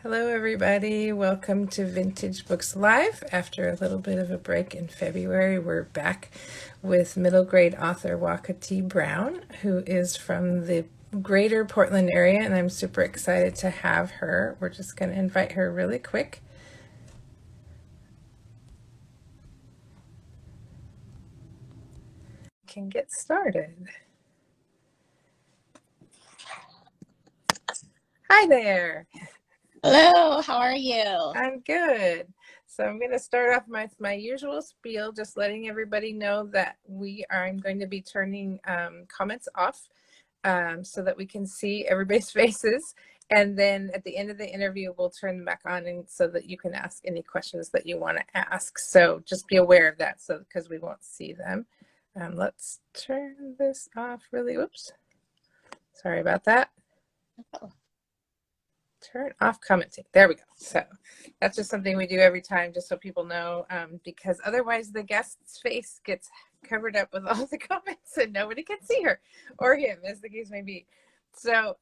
Hello, everybody. Welcome to Vintage Books Live. After a little bit of a break in February, we're back with middle grade author Waka T. Brown, who is from the greater Portland area, and I'm super excited to have her. We're just going to invite her really quick. Can get started. Hi there. Hello, how are you? I'm good. So I'm going to start off with my usual spiel, just letting everybody know that I'm going to be turning comments off so that we can see everybody's faces. And then at the end of the interview, we'll turn them back on and so that you can ask any questions that you want to ask. So just be aware of that because we won't see them. Let's turn this off really. Whoops. Sorry about that. Turn off commenting. There we go. So that's just something we do every time just so people know, because otherwise the guest's face gets covered up with all the comments and nobody can see her or him, as the case may be. So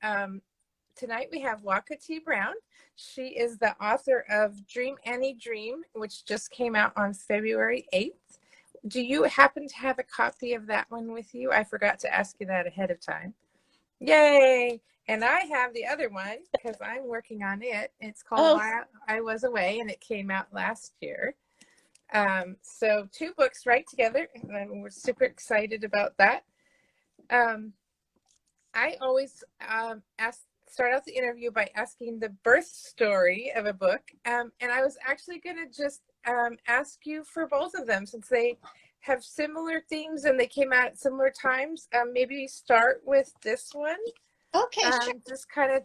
tonight we have Waka T. Brown. She is the author of Dream Annie Dream, which just came out on February 8th. Do you happen to have a copy of that one with you? I forgot to ask you that ahead of time. Yay! And I have the other one because I'm working on it. It's called While I Was Away, and it came out last year. So two books right together, and we're super excited about that. I always start out the interview by asking the birth story of a book, and I was actually going to just ask you for both of them since they have similar themes and they came out at similar times. Maybe start with this one. Okay, sure. Just kind of,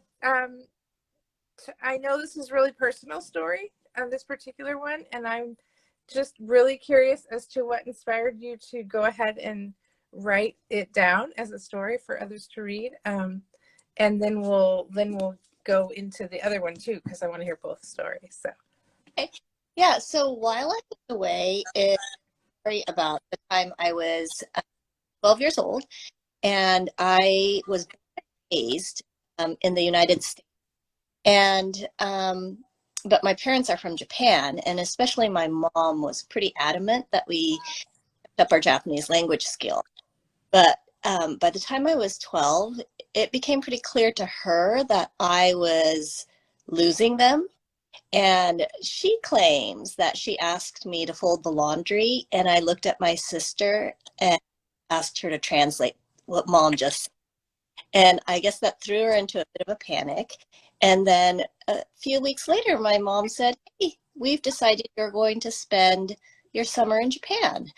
I know this is really personal story of this particular one, and I'm just really curious as to what inspired you to go ahead and write it down as a story for others to read. And then we'll go into the other one too, because I want to hear both stories. So, Okay. Yeah, so While I Was Away is a story about the time I was 12 years old, and I was raised in the United States. And but my parents are from Japan, and especially my mom was pretty adamant that we kept up our Japanese language skill. But by the time I was 12, it became pretty clear to her that I was losing them. And she claims that she asked me to fold the laundry, and I looked at my sister and asked her to translate what mom just said. And I guess that threw her into a bit of a panic. And then a few weeks later, my mom said, "Hey, we've decided you're going to spend your summer in Japan."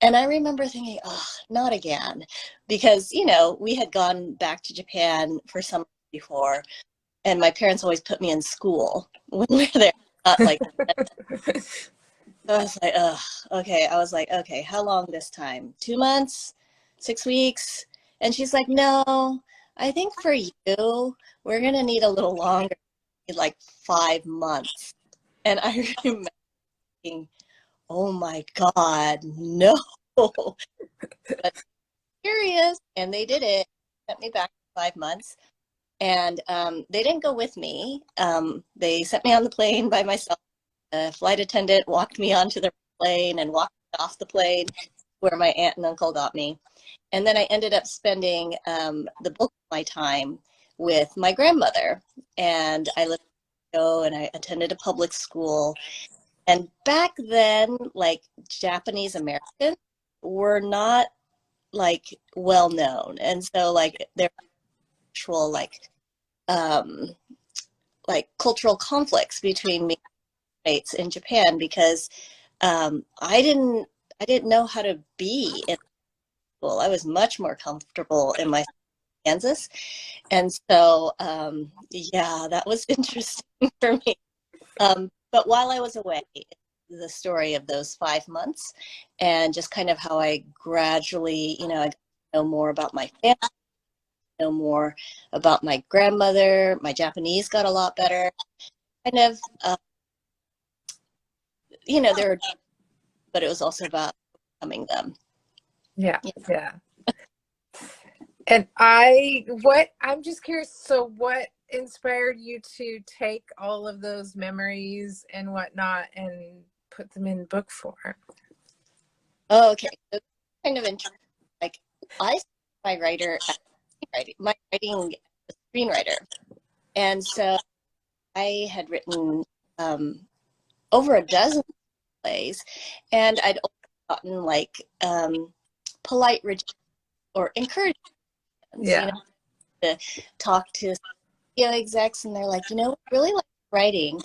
And I remember thinking, oh, not again. Because, we had gone back to Japan for summer before, and my parents always put me in school when we were there. Not like so I was like, ugh, okay. I was like, okay, how long this time? 2 months? 6 weeks? And she's like, no, I think for you, we're going to need a little longer, like 5 months. And I remember thinking, oh my God, no. But serious. And they did it. Sent me back for 5 months. And they didn't go with me. They sent me on the plane by myself. The flight attendant walked me onto the plane and walked off the plane where my aunt and uncle got me. And then I ended up spending the bulk of my time with my grandmother. And I lived in Mexico, and I attended a public school. And back then, like, Japanese Americans were not like well known. And so like there were actual cultural conflicts between me and States in Japan because I didn't know how to be in school. I was much more comfortable in my Kansas. And so yeah, that was interesting for me. But while I was away, the story of those 5 months and just kind of how I gradually, I got to know more about my family, know more about my grandmother. My Japanese got a lot better. Kind of, there were, but it was also about becoming them. yeah. And I'm just curious, so what inspired you to take all of those memories and whatnot and put them in book form? Oh, okay. So kind of interesting. Like I started my writer my writing as a screenwriter. And so I had written over a dozen plays, and I'd gotten like polite or encouragements, Yeah. to talk to studio execs, and they're like, we really like writing.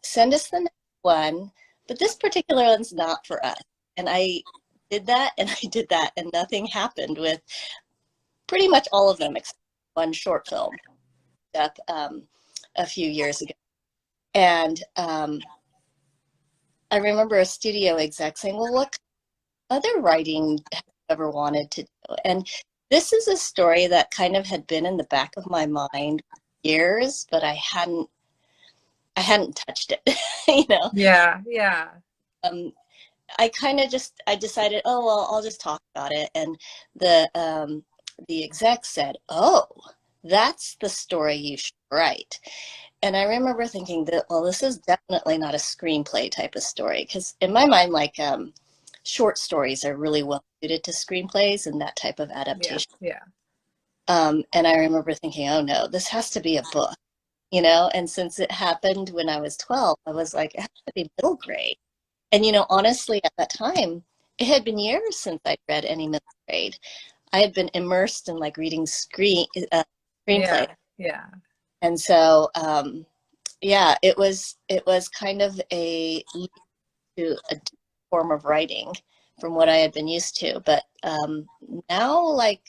Send us the next one, but this particular one's not for us. And I did that, and I did that, and nothing happened with pretty much all of them except one short film up a few years ago. And I remember a studio exec saying, well, what other writing have you ever wanted to do? And this is a story that kind of had been in the back of my mind for years, but I hadn't touched it, Yeah. Yeah. Um, I decided, oh well, I'll just talk about it. And the exec said, oh, that's the story you should write. And I remember thinking that, well, this is definitely not a screenplay type of story, because in my mind, like short stories are really well suited to screenplays and that type of Yeah. adaptation. Yeah. And I remember thinking, oh no, this has to be a book, And since it happened when I was 12, I was like, it has to be middle grade. And honestly, at that time, it had been years since I'd read any middle grade. I had been immersed in like reading screenplay, Yeah. Yeah. and so yeah, it was kind of a leap to a different form of writing from what I had been used to. But now, like,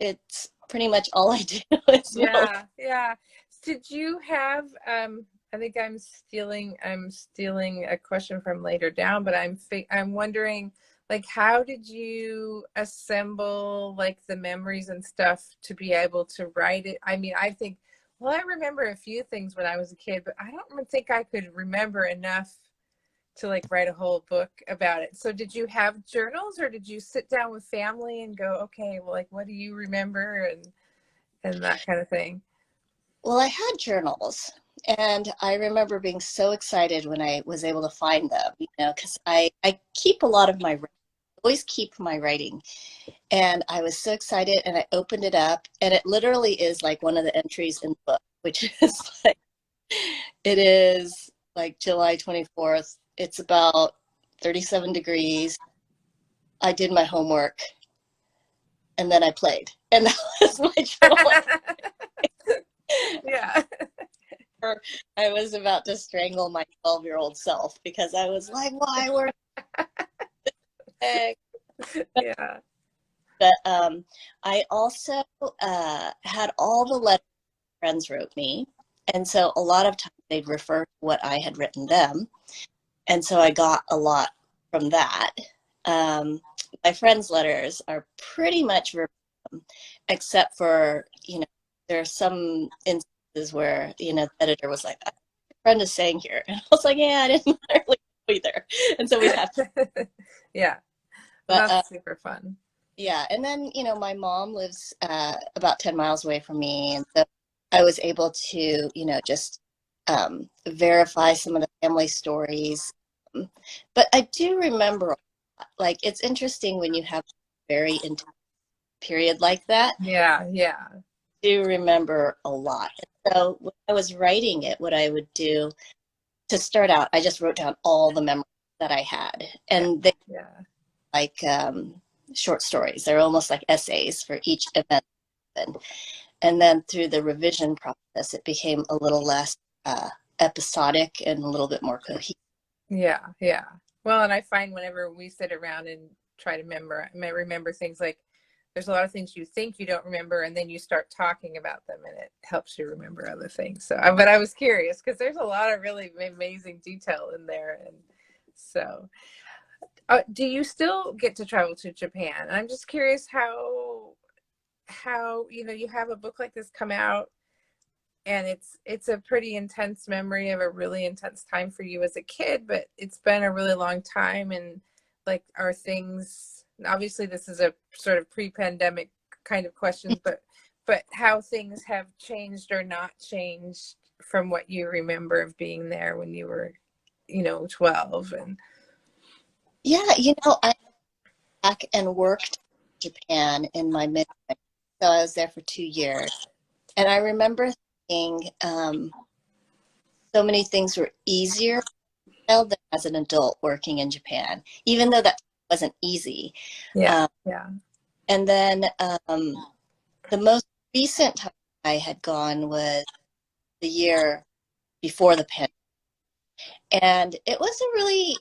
it's pretty much all I do is middle. Yeah. Yeah. Did you have I think I'm stealing a question from later down, but I'm wondering, like, how did you assemble like the memories and stuff to be able to write it? I mean, I think, well, I remember a few things when I was a kid, but I don't think I could remember enough to like write a whole book about it. So did you have journals, or did you sit down with family and go, okay, well, like, what do you remember, and that kind of thing? Well, I had journals, and I remember being so excited when I was able to find them, because I keep a lot of always keep my writing. And I was so excited, and I opened it up, and it literally is like one of the entries in the book, which is like, it is like July 24th. It's about 37 degrees. I did my homework, and then I played. And that was my journal. Yeah. I was about to strangle my 12-year-old self because I was like, why were Yeah. But I also had all the letters friends wrote me. And so a lot of times they'd refer to what I had written them. And so I got a lot from that. My friends' letters are pretty much verbatim, except for, there are some instances where, the editor was like, "What your friend is saying here." And I was like, yeah, I didn't really know either. And so we'd have to, Yeah. Well, but that's super fun. yeah. And then, my mom lives about 10 miles away from me. And so I was able to, just verify some of the family stories. But I do remember, like, it's interesting when you have a very intense period like that. Yeah. Yeah. I do remember a lot. So when I was writing it, what I would do to start out, I just wrote down all the memories that I had. Yeah. And they Yeah. like short stories. They're almost like essays for each event. And then through the revision process, it became a little less episodic and a little bit more cohesive. Yeah. Yeah. Well, and I find whenever we sit around and try to remember things, like there's a lot of things you think you don't remember, and then you start talking about them, and it helps you remember other things. So, but I was curious because there's a lot of really amazing detail in there, and so. Do you still get to travel to Japan? I'm just curious how you have a book like this come out, and it's a pretty intense memory of a really intense time for you as a kid, but it's been a really long time, and like, are things, obviously this is a sort of pre-pandemic kind of questions, but how things have changed or not changed from what you remember of being there when you were, 12. And Yeah, I went back and worked in Japan in my mid, so I was there for 2 years. And I remember thinking so many things were easier than as an adult working in Japan, even though that wasn't easy. yeah, Um, yeah, and then the most recent time I had gone was the year before the pandemic. And it was a really,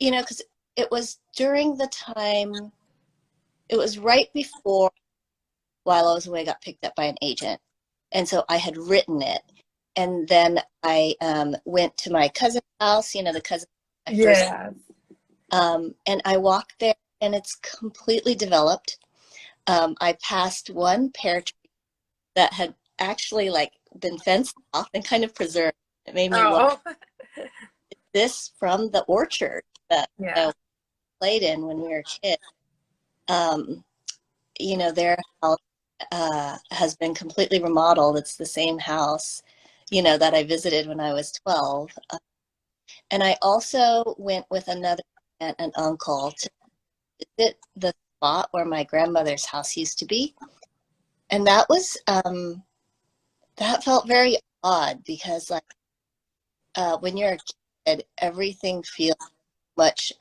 because it was during the time, it was right before While I Was Away got picked up by an agent. And so I had written it. And then I went to my cousin's house, the cousin I first, yeah. and I walked there and it's completely developed. I passed one pear tree that had actually like been fenced off and kind of preserved. It made me look Oh, this from the orchard that yeah, we played in when we were kids. Their house has been completely remodeled. It's the same house, that I visited when I was 12. And I also went with another aunt and uncle to visit the spot where my grandmother's house used to be. And that felt very odd because like when you're a kid, everything feels much,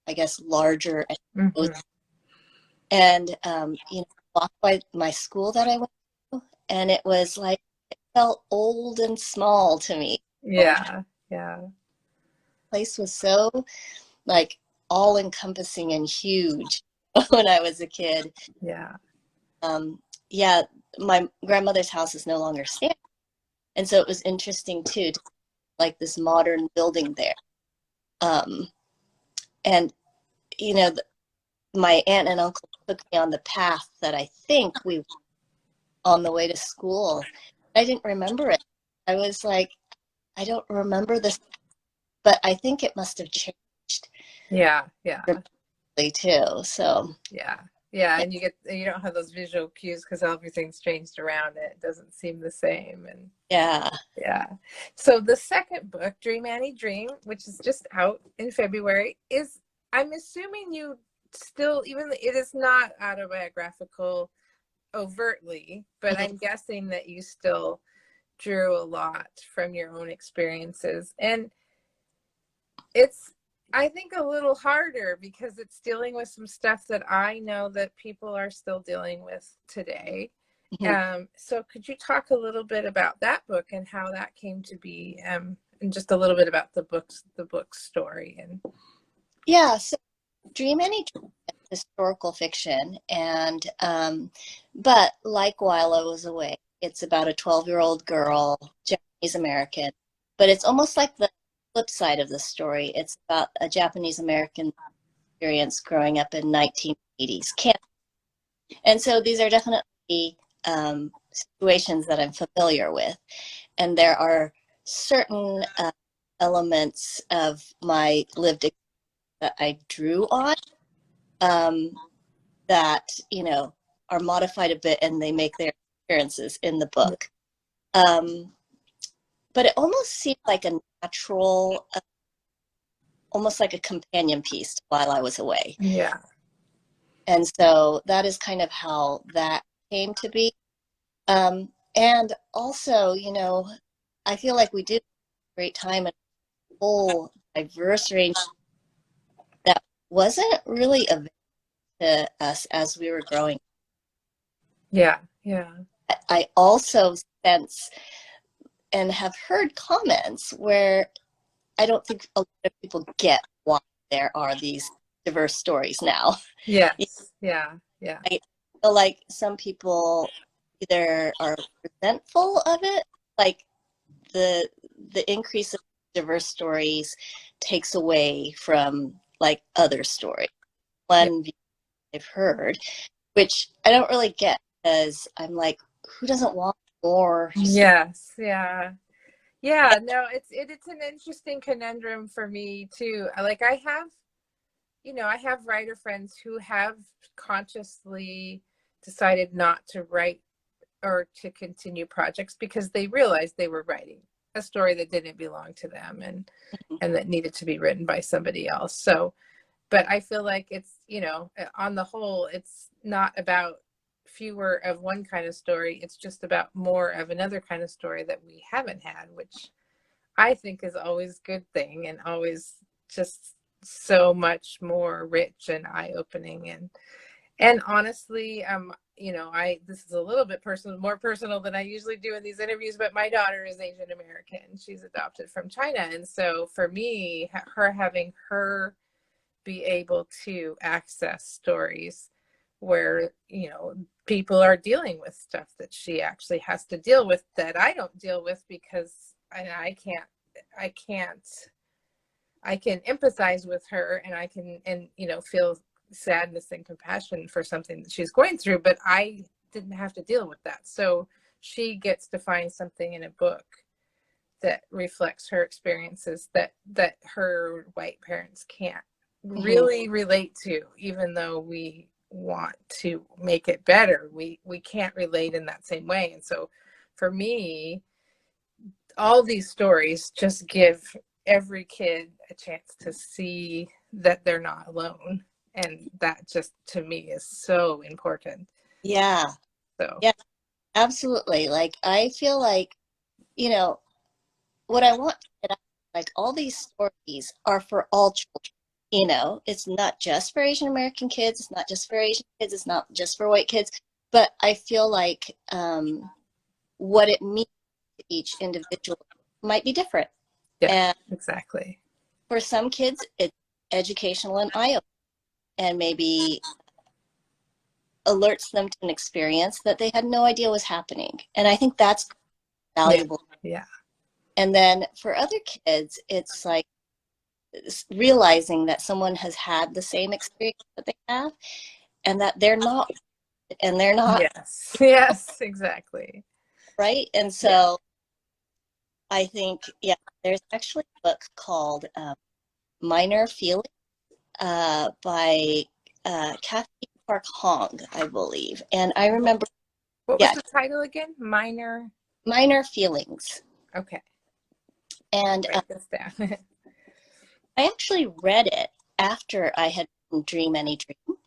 I guess, larger and hmm, and walked by my school that I went to, and it was like it felt old and small to me. The yeah, yeah, place was so like all encompassing and huge when I was a kid. yeah, Yeah, my grandmother's house is no longer standing, and so it was interesting too, to like this modern building there. Um, and you know, my aunt and uncle took me on the path that I think we were on the way to school. I didn't remember it. I was like, I don't remember this, but I think it must have changed yeah, yeah, dramatically too. So yeah, yeah. And you don't have those visual cues because everything's changed around it. It doesn't seem the same. And yeah. yeah. So the second book, Dream Annie Dream, which is just out in February, I'm assuming you still, even it is not autobiographical overtly, but I'm guessing that you still drew a lot from your own experiences. And it's, I think, a little harder because it's dealing with some stuff that I know that people are still dealing with today. Mhm. So could you talk a little bit about that book and how that came to be, and just a little bit about the book story? And Yeah. So Dream Any Dream is historical fiction, and but like While I Was Away, it's about a 12-year-old girl, Japanese American, but it's almost like the flip side of the story. It's about a Japanese American experience growing up in 1980s Canada. And so these are definitely situations that I'm familiar with. And there are certain elements of my lived experience that I drew on that, are modified a bit and they make their appearances in the book. Um, but it almost seemed like a natural, almost like a companion piece While I Was Away. yeah, And so that is kind of how that came to be. And also, I feel like we did a great time and a whole diverse range that wasn't really available to us as we were growing. yeah, yeah, I also sense and have heard comments where I don't think a lot of people get why there are these diverse stories now. yes, yeah, yeah, I feel like some people either are resentful of it, like the increase of diverse stories takes away from like other stories. yeah, One view I've heard, which I don't really get because I'm like, who doesn't want more stories? yes, yeah. Yeah, no, it's an interesting conundrum for me too. Like I have, I have writer friends who have consciously decided not to write or to continue projects because they realized they were writing a story that didn't belong to them, and that needed to be written by somebody else. So, but I feel like it's, on the whole, it's not about fewer of one kind of story. It's just about more of another kind of story that we haven't had, which I think is always a good thing, and always just so much more rich and eye-opening. And honestly, this is a little bit more personal than I usually do in these interviews, but my daughter is Asian American. She's adopted from China. And so for me, having her be able to access stories where, people are dealing with stuff that she actually has to deal with that I don't deal with, because I can empathize with her, and I can, feel sadness and compassion for something that she's going through, but I didn't have to deal with that. So she gets to find something in a book that reflects her experiences that her white parents can't really relate to, even though we want to make it better. We can't relate in that same way. And so for me, all these stories just give every kid a chance to see that they're not alone. And that just, to me, is so important. Yeah. So Yeah, absolutely. Like, I feel like, what I want to get out, like, all these stories are for all children. It's not just for Asian American kids. It's not just for Asian kids. It's not just for white kids. But I feel like what it means to each individual might be different. yeah, And exactly. for some kids, it's educational and eye-opening, and maybe alerts them to an experience that they had no idea was happening. And I think that's valuable. Yeah. And then for other kids, it's like realizing that someone has had the same experience that they have, and that they're not, Yes, exactly. right. And so I think, there's actually a book called Minor Feelings by Kathy Park Hong, I believe. And I remember, What was the title again? Minor Feelings. Okay. And Write this down. I actually read it after I had Dream Any Dream.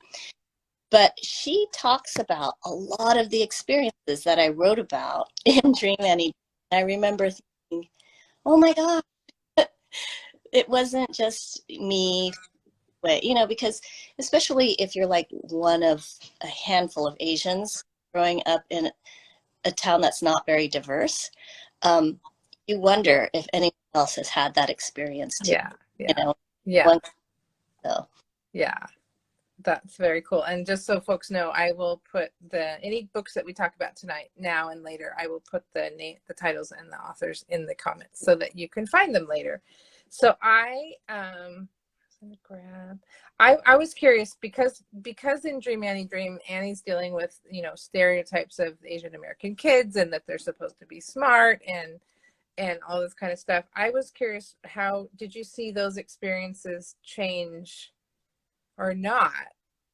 But she talks about a lot of the experiences that I wrote about in Dream Any. I remember thinking, oh my God, it wasn't just me, but, because especially if you're like one of a handful of Asians growing up in a town that's not very diverse, you wonder if anyone else has had that experience too. Yeah. So. Yeah. That's very cool. And just so folks know, I will put any books that we talk about tonight, now and later, I will put the titles and the authors in the comments so that you can find them later. So I was curious because in Dream Annie Dream, Annie's dealing with, stereotypes of Asian American kids, and that they're supposed to be smart and all this kind of stuff. I was curious, how did you see those experiences change or not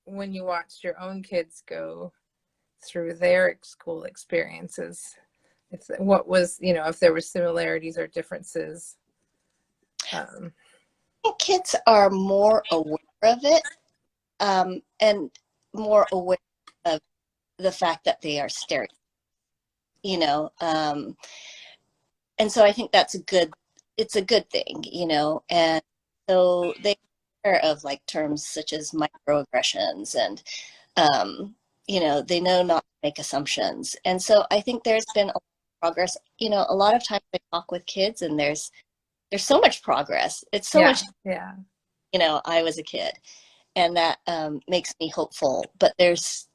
when you watched your own kids go through their school experiences? What was, if there were similarities or differences? I think kids are more aware of it, and more aware of the fact that they are stereotypes, and so I think it's a good thing, and so they are aware of like terms such as microaggressions, and they know not to make assumptions. And so I think there's been a lot of progress. A lot of times I talk with kids, and there's so much progress. It's so much, I was a kid, and that makes me hopeful, but it's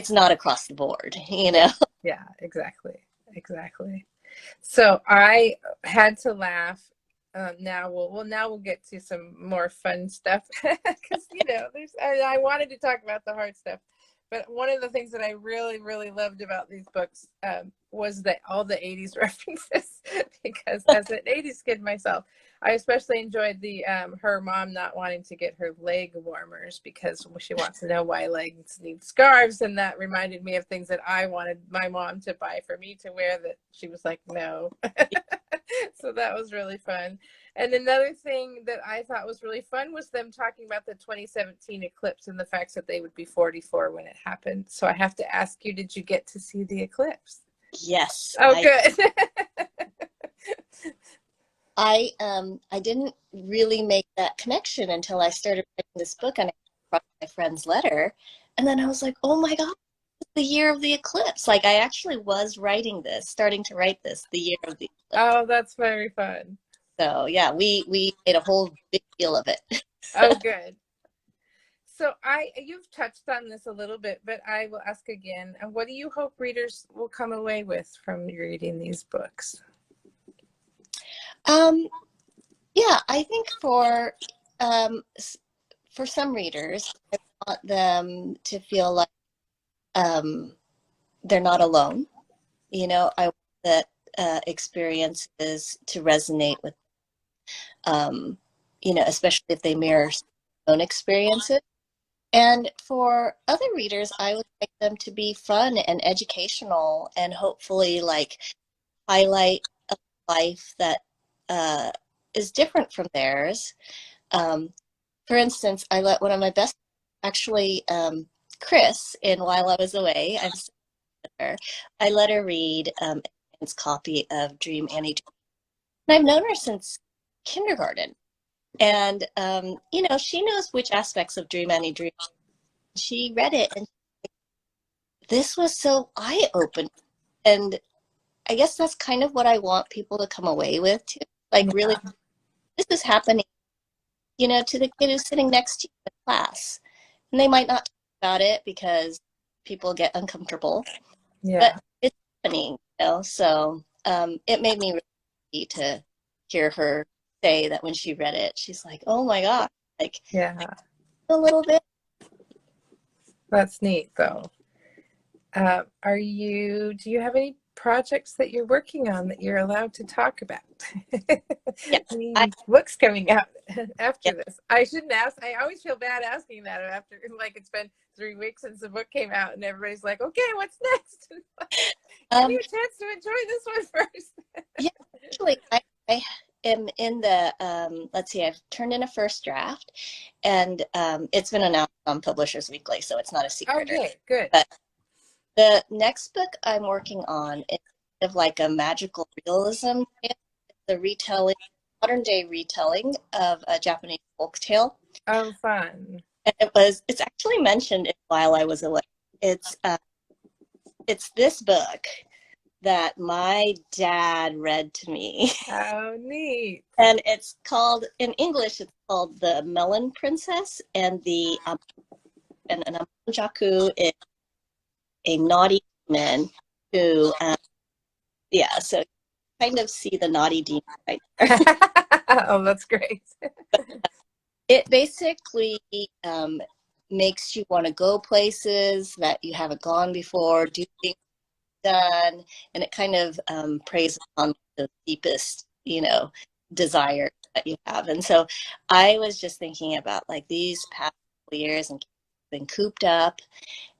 not across the board, Yeah, exactly. So I had to laugh. Now we'll get to some more fun stuff because I wanted to talk about the hard stuff, But one of the things that I really, really loved about these books was that all the 80s references, because as an 80s kid myself, I especially enjoyed the her mom not wanting to get her leg warmers because she wants to know why legs need scarves, and that reminded me of things that I wanted my mom to buy for me to wear that she was like, no. So that was really fun. And another thing that I thought was really fun was them talking about the 2017 eclipse and the fact that they would be 44 when it happened. So I have to ask you, did you get to see the eclipse? Yes. Oh, good. I didn't really make that connection until I started writing this book and I brought my friend's letter. And then I was like, oh my God, it's the year of the eclipse. Like I actually was writing this, starting to write this the year of the eclipse. Oh, that's very fun. So yeah, we made a whole big deal of it. Oh, good. So you've touched on this a little bit, but I will ask again. What do you hope readers will come away with from reading these books? Yeah, I think um, for some readers, I want them to feel like they're not alone. You know, I want that experiences to resonate with, um, especially if they mirror their own experiences. And for other readers, I would like them to be fun and educational and hopefully like highlight a life that is different from theirs. Um, for instance, I let one of my best, actually, Chris, in While I Was Away, I'm still with her, I let her read Anne's copy of Dream Annie Dream. And I've known her since kindergarten. And, she knows which aspects of Dream Annie Dream. She read it and this was so eye-opening. And I guess that's kind of what I want people to come away with too. Like really, Yeah. this is happening, to the kid who's sitting next to you in class. And they might not talk about it because people get uncomfortable, Yeah. but it's happening, So it made me really happy to hear her say that when she read it, she's like, oh my God, like Yeah. a little bit. That's neat though. Do you have any projects that you're working on that you're allowed to talk about? Yeah, Any books coming out yeah. after this? I shouldn't ask. I always feel bad asking that after, like, it's been 3 weeks since the book came out and everybody's like, okay, what's next? Give me Um, a chance to enjoy this one first. yeah, actually, I am in the, let's see, I've turned in a first draft and it's been announced on Publishers Weekly, so it's not a secret. Okay, good. But the next book I'm working on is kind of like a magical realism. It's the retelling, modern day retelling of a Japanese folk tale. Oh, fun. And it's actually mentioned in While I Was Away. It's it's this book that my dad read to me. Oh, neat. And it's called, in English, it's called The Melon Princess, and and an Amanjaku is a naughty demon who, yeah, so you kind of see the naughty demon right there. Oh, that's great. It basically makes you want to go places that you haven't gone before, do things done, and it kind of preys on the deepest, desire that you have. And so I was just thinking about like these past couple years and been cooped up,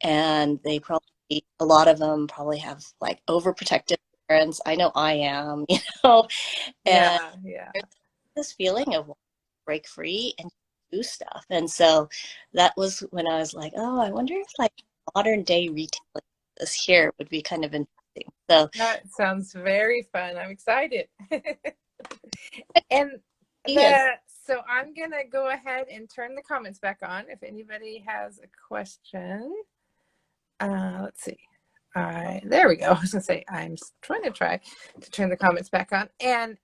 and they probably, a lot of them probably have like overprotective parents. I know I am, and Yeah, yeah. there's this feeling of break free and do stuff. And so that was when I was like, oh, I wonder if like modern day retailing this here would be kind of interesting. So That sounds very fun. I'm excited. And yes. so I'm gonna go ahead and turn the comments back on if anybody has a question. Let's see. There we go. I was gonna say I'm trying to turn the comments back on. And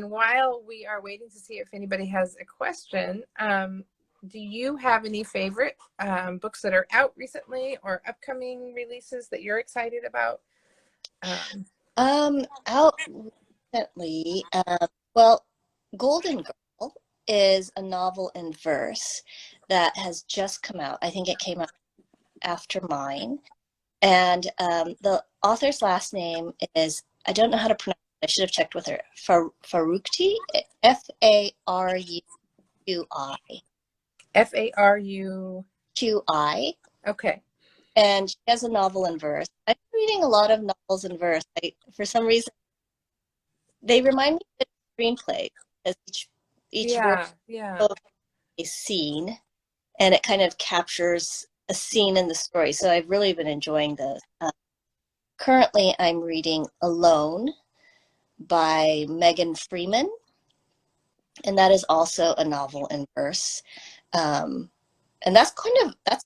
while we are waiting to see if anybody has a question, do you have any favorite books that are out recently or upcoming releases that you're excited about? Out recently, well, Golden Girl is a novel in verse that has just come out. I think it came out after mine. And the author's last name is, I don't know how to pronounce it. I should have checked with her. Farukti, Faruqi. Faru. QI. Okay. And she has a novel in verse. I'm reading a lot of novels in verse. For some reason, they remind me of a screenplay, because each verse Yeah. is a scene, and it kind of captures a scene in the story. So I've really been enjoying those. Currently, I'm reading Alone by Megan Freeman, and that is also a novel in verse. And that's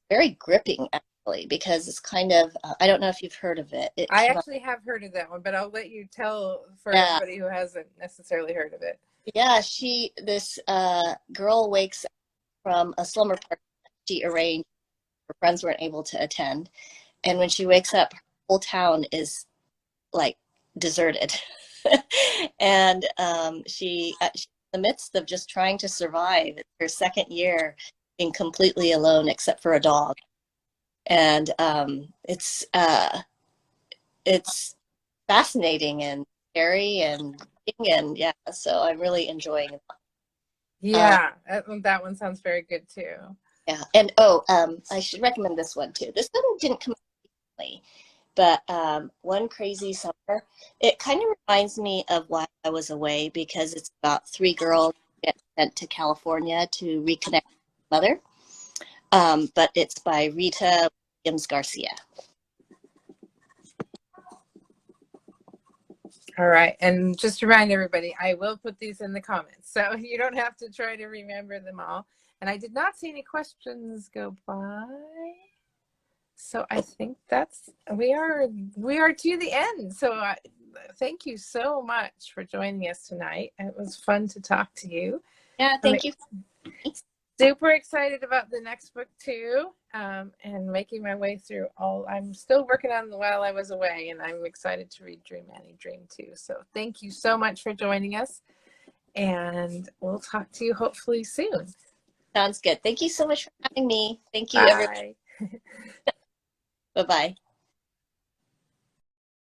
very gripping, actually, because it's kind of, I don't know if you've heard of it. It I came out, actually have heard of that one, but I'll let you tell for yeah, everybody who hasn't necessarily heard of it. yeah. This girl wakes up from a slumber party she arranged. Her friends weren't able to attend, and when she wakes up, her whole town is like deserted, and she's in the midst of just trying to survive. It's her second year being completely alone, except for a dog, and it's fascinating and scary and yeah. So I'm really enjoying it. Yeah, that one sounds very good too. Yeah, and I should recommend this one too. This one didn't come out recently, but One Crazy Summer. It kind of reminds me of While I Was Away, because it's about three girls who get sent to California to reconnect with their mother. But it's by Rita Williams Garcia. All right. And just to remind everybody, I will put these in the comments, so you don't have to try to remember them all. And I did not see any questions go by. So I think we are to the end. So thank you so much for joining us tonight. It was fun to talk to you. Yeah, thank you. Super excited about the next book too, and making my way through I'm still working on While I Was Away, and I'm excited to read Dream Annie Dream too. So thank you so much for joining us, and we'll talk to you hopefully soon. Sounds good. Thank you so much for having me. Thank you, everyone. Bye. Bye-bye.